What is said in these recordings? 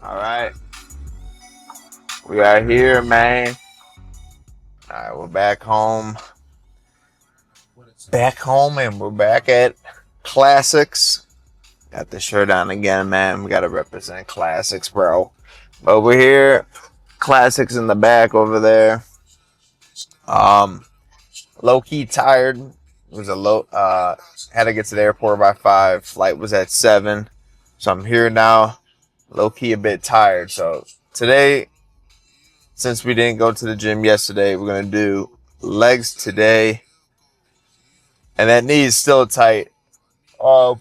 All right, we are here, man. All right, we're back home. And we're back at Classics. Got the shirt on again, man. We gotta represent Classics, bro. But we're here. Classics in the back over there. Um, Low key tired. It was a low. Had to get to the airport by 5. Flight was at 7, so I'm here now. Low key a bit tired. So today, since we didn't go to the gym yesterday, we're gonna do legs today, and that knee is still tight. So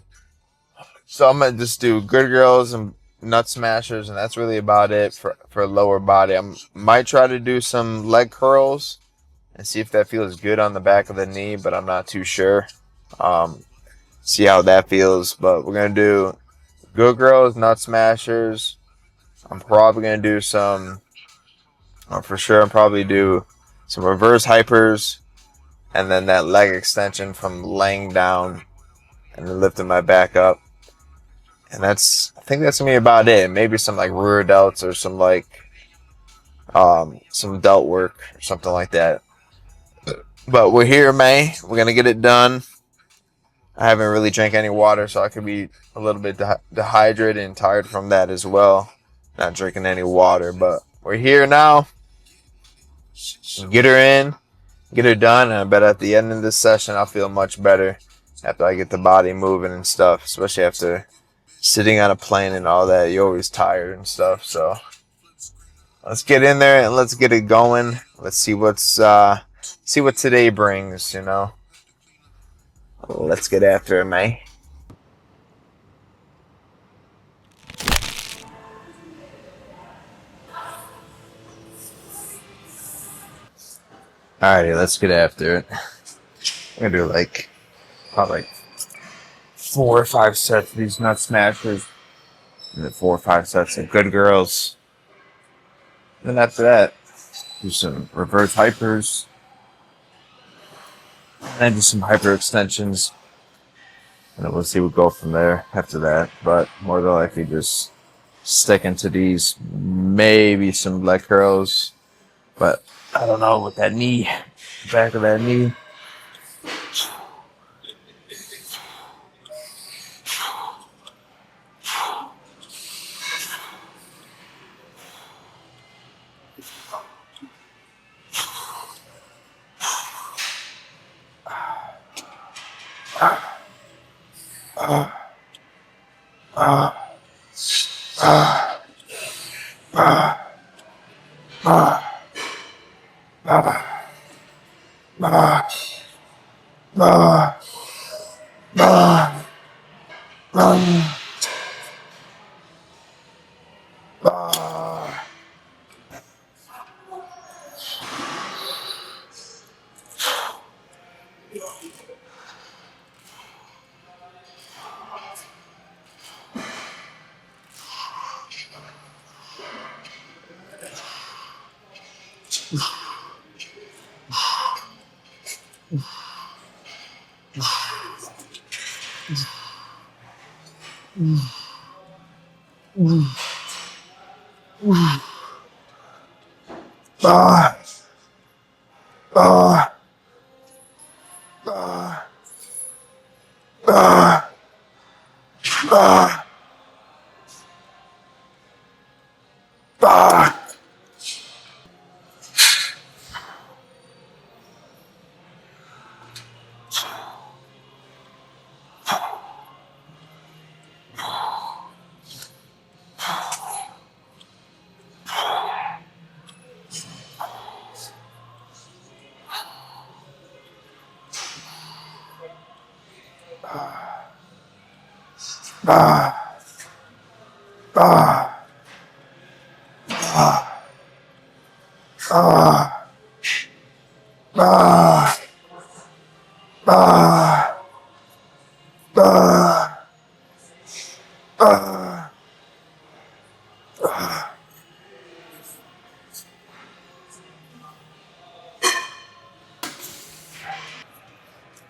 I'm gonna just do good girls and nut smashers, and that's really about it for lower body. I might try to do some leg curls and see if that feels good on the back of the knee, but I'm not too sure. Um, See how that feels. But we're gonna do good girls, nut smashers. I'm probably gonna do some, or for sure, I'm probably do some reverse hypers, and then that leg extension from laying down and then lifting my back up. And I think that's gonna be about it. Maybe some like rear delts or some like some delt work or something like that. But we're here, man. We're gonna get it done. I haven't really drank any water, so I could be a little bit dehydrated and tired from that as well. Not drinking any water, but we're here now. Get her in, get her done, and I bet at the end of this session I'll feel much better after I get the body moving and stuff, especially after sitting on a plane and all that. You're always tired and stuff, so let's get in there and let's get it going. Let's see what today brings, you know. Let's get after it, man. Alrighty, let's get after it. I'm gonna do probably 4 or 5 sets of these nut smashers, and then 4 or 5 sets of good girls. Then after that, do some reverse hypers, and then do some hyper extensions, and then we'll see what go from there after that. But more than likely, just sticking to these, maybe some leg curls, but I don't know with that knee, back of that knee.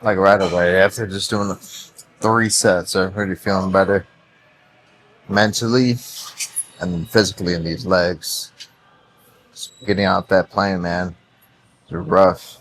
Like right away after just doing the 3 sets, I'm already feeling better mentally. and then physically in these legs. Just getting out that plane, man, they're rough.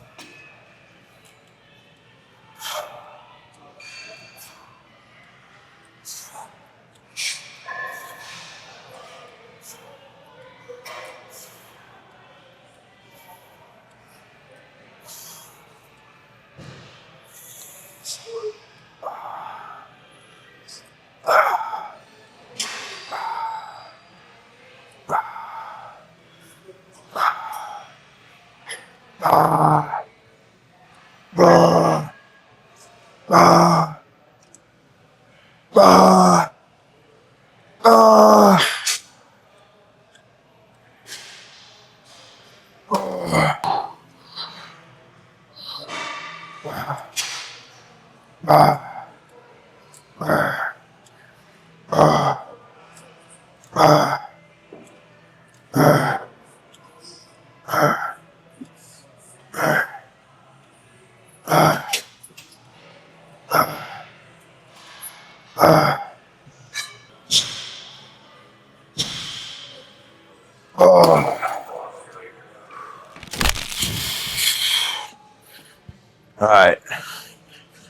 All right,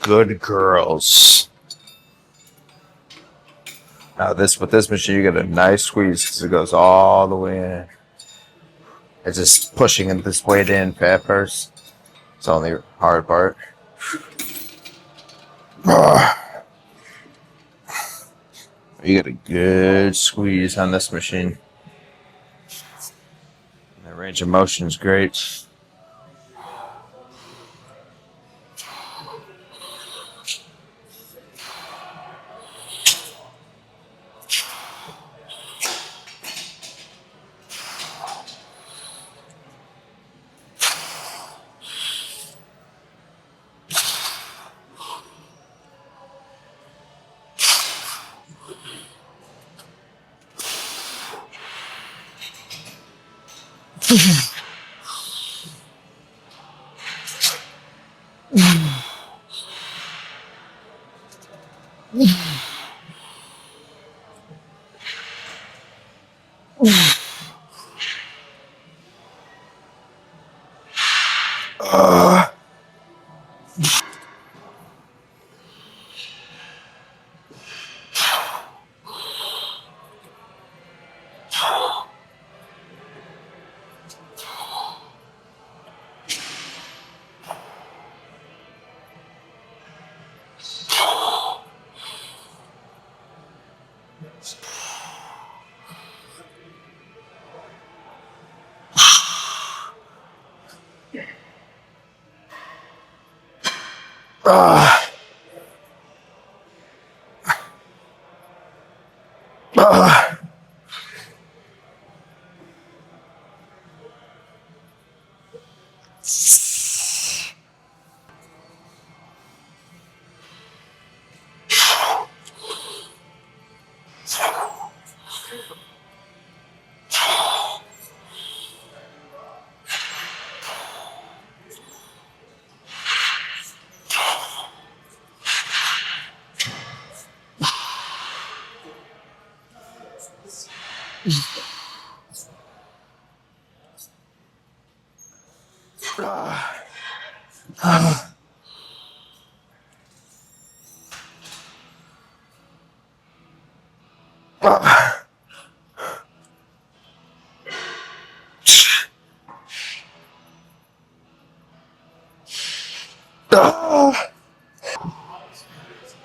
good girls. Now with this machine, you get a nice squeeze because it goes all the way in. It's just pushing this weight in at first. It's the only hard part. You get a good squeeze on this machine. The range of motion is great.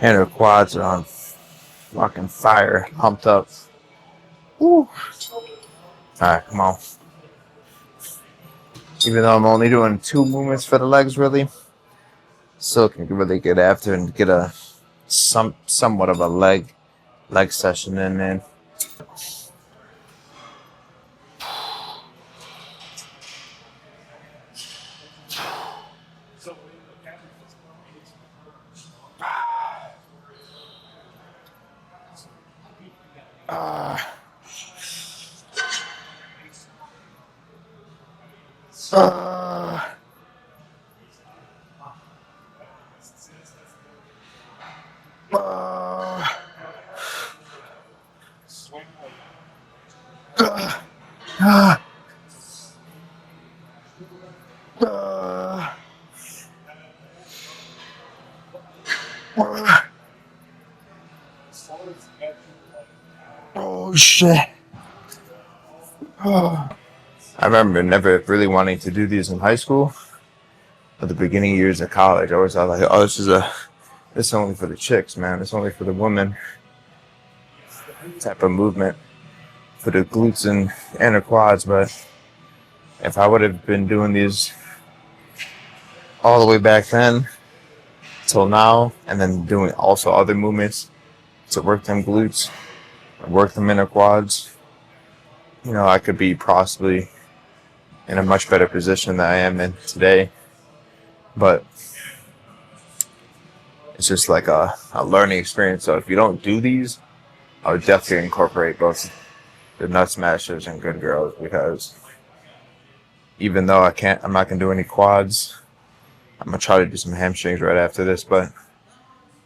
And her quads are on fucking fire, pumped up. Woo. Alright, come on. Even though I'm only doing 2 movements for the legs, really, still can really get after and get a somewhat of a leg session in, man. Oh shit. I remember never really wanting to do these in high school. At the beginning years of college, I always thought like, oh, this is only for the chicks, man. It's only for the women type of movement for the glutes and inner quads. But if I would have been doing these all the way back then till now, and then doing also other movements to work them glutes, work them inner quads, I could be possibly in a much better position than I am in today. But it's just like a learning experience. So if you don't do these, I would definitely incorporate both the nut smashers and good girls, because even though I'm not gonna do any quads. I'm gonna try to do some hamstrings right after this, but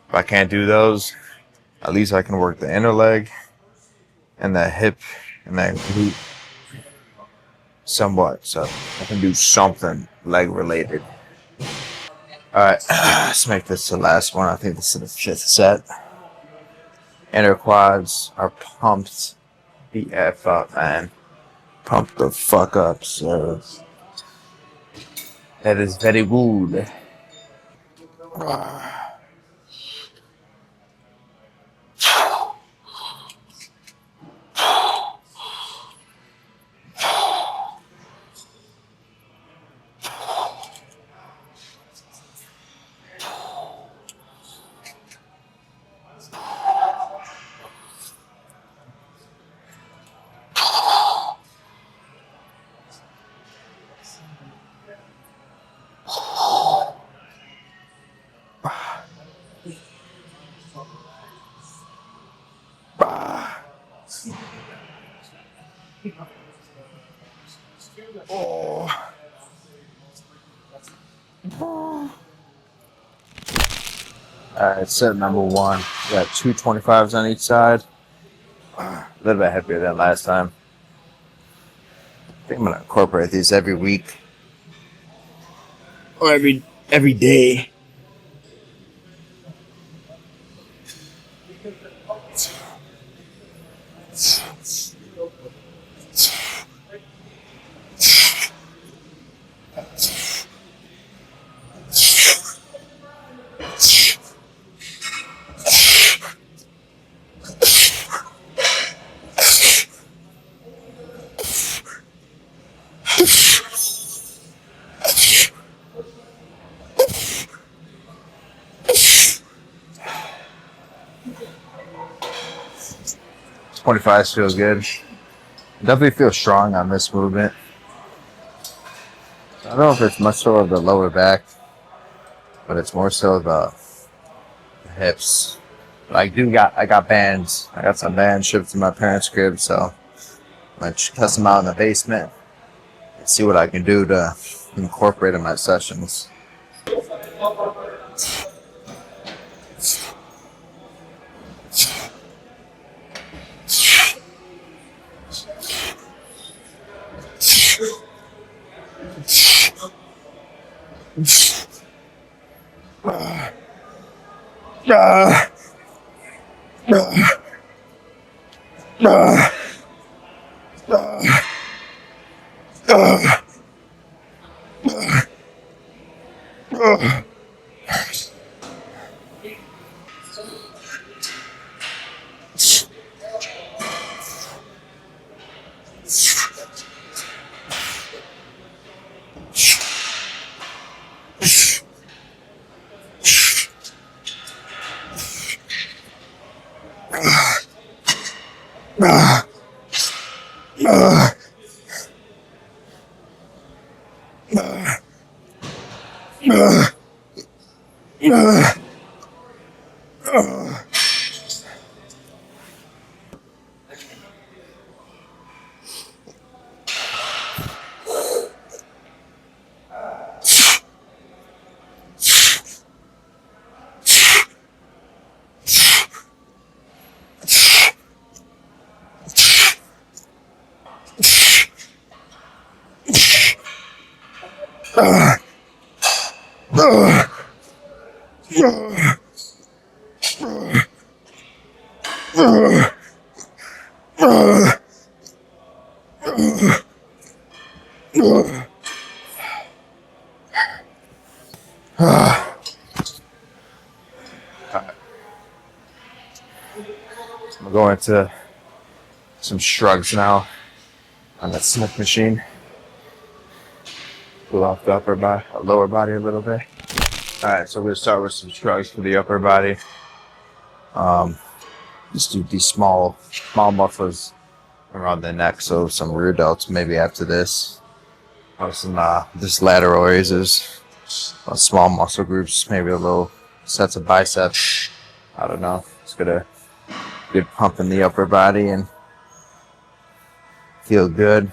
if I can't do those, at least I can work the inner leg and that hip and that glute somewhat. So I can do something leg related. All right, let's make this the last one. I think this is the 5th set. Inner quads are pumped the F up, man. Pump the fuck up, sir. That is very good. Oh. Alright, set number 1. We got 225s on each side. A little bit heavier than last time. I think I'm gonna incorporate these every week. Or every day. '25 feels good. Definitely feel strong on this movement. I don't know if it's much so of the lower back, but it's more so the hips. I got bands. I got some bands shipped to my parents' crib, so I'm gonna test them out in the basement and see what I can do to incorporate in my sessions. I'm going to some shrugs now on that Smith machine. Pull off the lower body a little bit. All right, so we're gonna start with some shrugs for the upper body. Just do these small muscles around the neck. So some rear delts maybe after this. Or some just lateral raises. Small muscle groups, maybe a little sets of biceps. I don't know. It's gonna get pump in the upper body and feel good.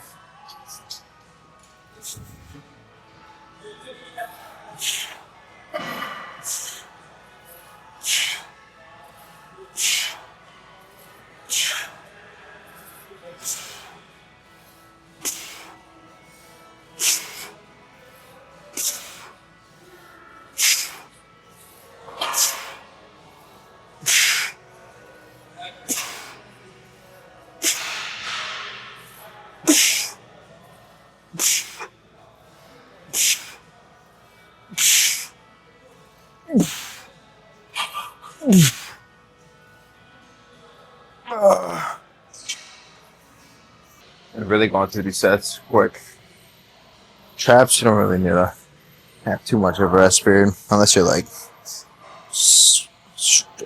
And really going through these sets quick. Traps, you don't really need to have too much of a rest period unless you're like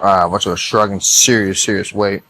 much of a shrugging serious weight.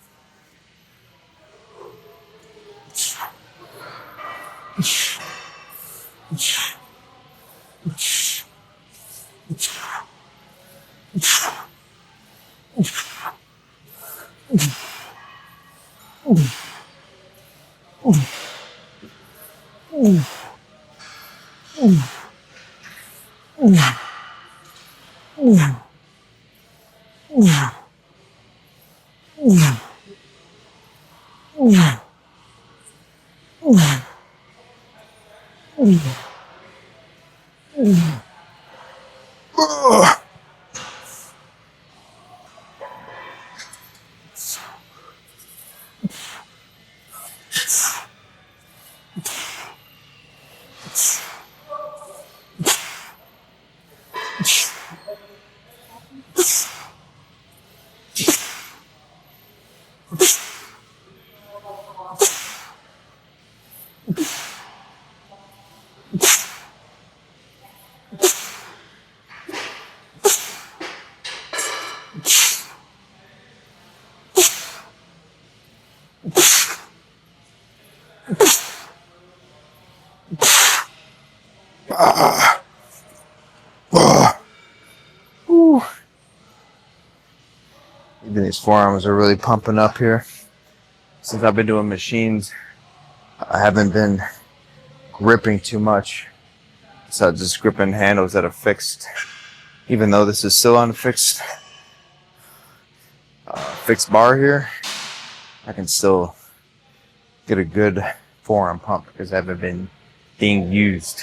Even these forearms are really pumping up here. Since I've been doing machines, I haven't been gripping too much. So just gripping handles that are fixed. Even though this is still on a fixed bar here, I can still get a good forearm pump because I haven't been being used.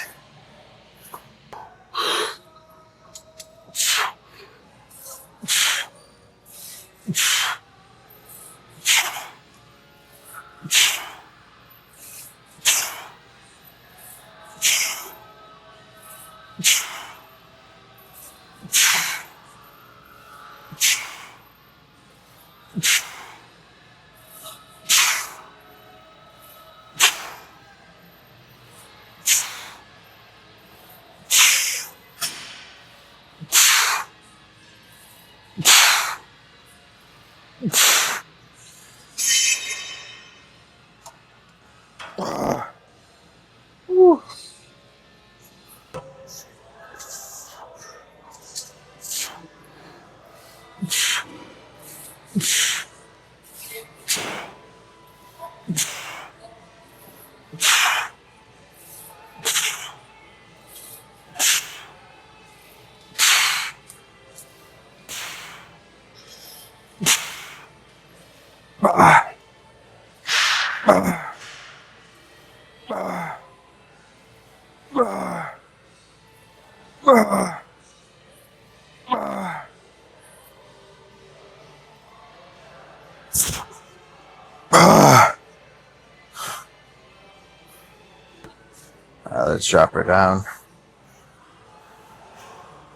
Let's drop her down.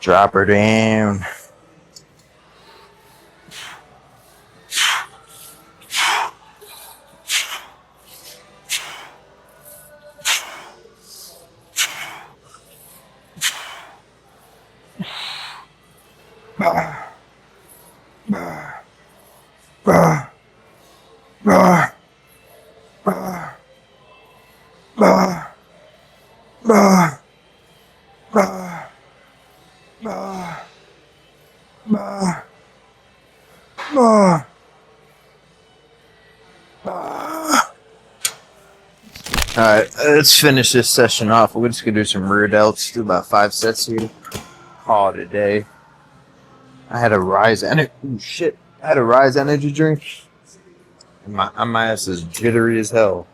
Drop her down. Alright, let's finish this session off. We're just gonna do some rear delts, do about 5 sets here. Call it a day. I had a Rise energy. Shit. I had a Rise energy drink. And my ass is jittery as hell.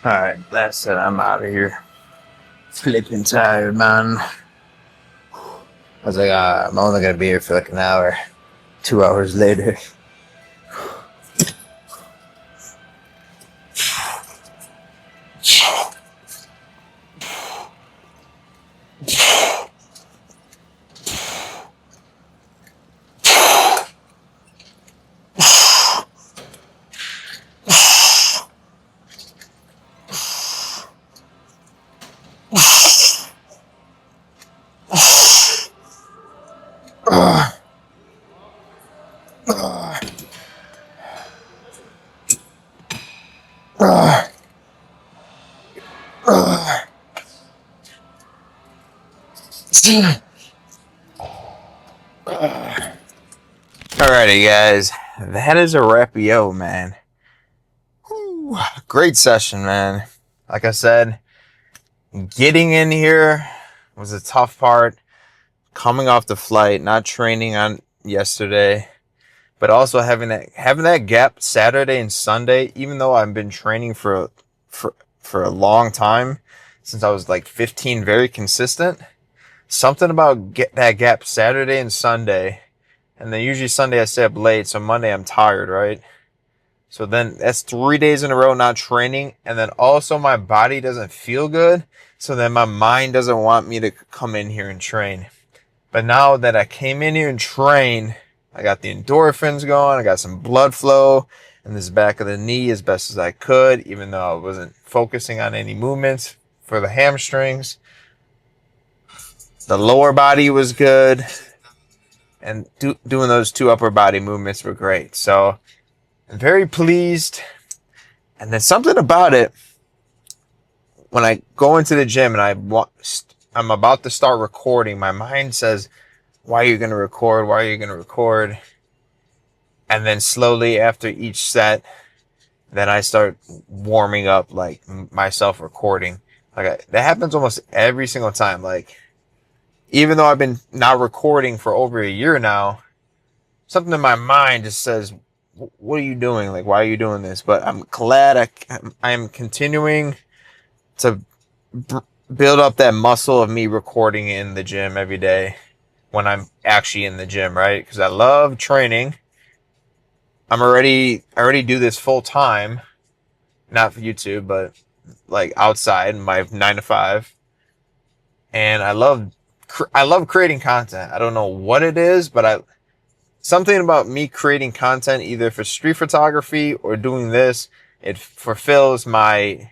Alright, that's it. I'm out of here. Flipping tired, man. I was like, I'm only gonna be here for like an hour. 2 hours later. Alrighty, guys. That is a wrap-yo, man. Whew. Great session, man. Like I said, Getting in here was a tough part. Coming off the flight, not training on yesterday, but also having that gap Saturday and Sunday. Even though I've been training for a long time, since I was like 15, very consistent. Something about get that gap Saturday and Sunday, and then usually Sunday I stay up late, so Monday I'm tired, right? So then that's 3 days in a row not training, and then also my body doesn't feel good, so then my mind doesn't want me to come in here and train. But now that I came in here and trained, I got the endorphins going, I got some blood flow in this back of the knee as best as I could, even though I wasn't focusing on any movements for the hamstrings. The lower body was good, and doing those 2 upper body movements were great. So I'm very pleased. And then something about it, when I go into the gym and I'm about to start recording, my mind says, why are you going to record? Why are you going to record? And then slowly after each set, then I start warming up, like myself recording. That happens almost every single time. Like, even though I've been not recording for over a year now, something in my mind just says, what are you doing? Like, why are you doing this? But I'm glad I'm continuing to build up that muscle of me recording in the gym every day when I'm actually in the gym, right? Because I love training. I already do this full time, not for YouTube, but like outside my 9 to 5. And I love creating content. I don't know what it is, but something about me creating content, either for street photography or doing this, it fulfills my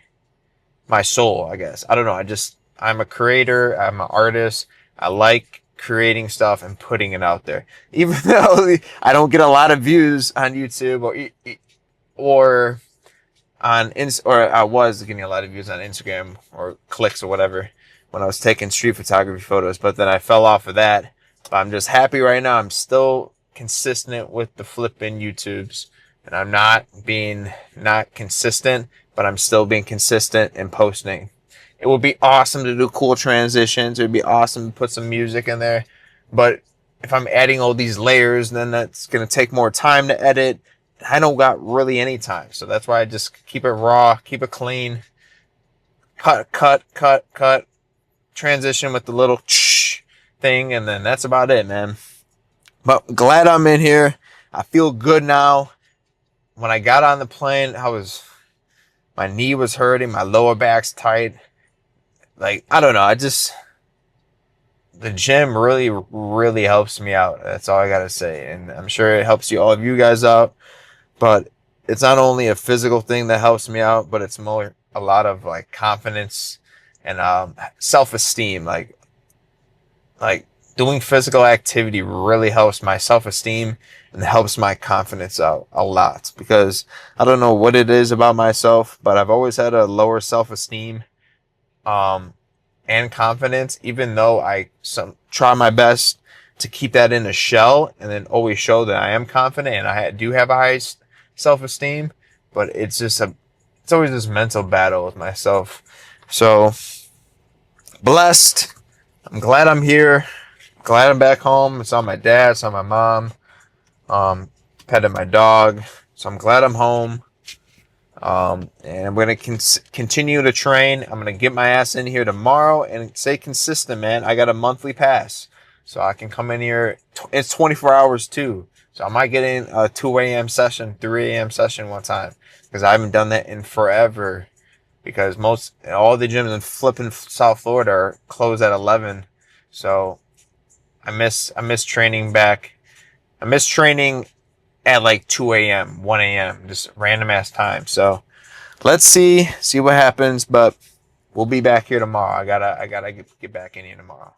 soul, I guess. I don't know. I'm a creator. I'm an artist. I like creating stuff and putting it out there. Even though I don't get a lot of views on YouTube or I was getting a lot of views on Instagram or clicks or whatever when I was taking street photography photos, but then I fell off of that. But I'm just happy right now. I'm still consistent with the flipping YouTubes, and I'm not consistent, but I'm still being consistent in posting. It would be awesome to do cool transitions. It would be awesome to put some music in there, but if I'm adding all these layers, then that's going to take more time to edit. I don't got really any time, so that's why I just keep it raw, keep it clean, cut, transition with the little thing, and then that's about it, man. But glad I'm in here. I feel good now. When I got on the plane, my knee was hurting, my lower back's tight. Like, I don't know, the gym really, really helps me out. That's all I gotta say. And I'm sure it helps all of you guys out. But it's not only a physical thing that helps me out, but it's more a lot of like confidence and self-esteem. Like doing physical activity really helps my self-esteem and helps my confidence out a lot, because I don't know what it is about myself, but I've always had a lower self-esteem and confidence, even though I try my best to keep that in a shell and then always show that I am confident and I do have a high self-esteem. But it's always this mental battle with myself. So blessed. I'm glad I'm here. Glad I'm back home. It's on my dad. It's on my mom. Petted my dog. So I'm glad I'm home. And I'm going to continue to train. I'm going to get my ass in here tomorrow and stay consistent, man. I got a monthly pass, so I can come in here. It's 24 hours too. So I might get in a 2 a.m. session, 3 a.m. session one time, because I haven't done that in forever, because all the gyms in flipping South Florida are closed at 11. So I miss training back. I miss training at like 2 a.m., 1 a.m., just random ass time. So let's see what happens, but we'll be back here tomorrow. I gotta get back in here tomorrow.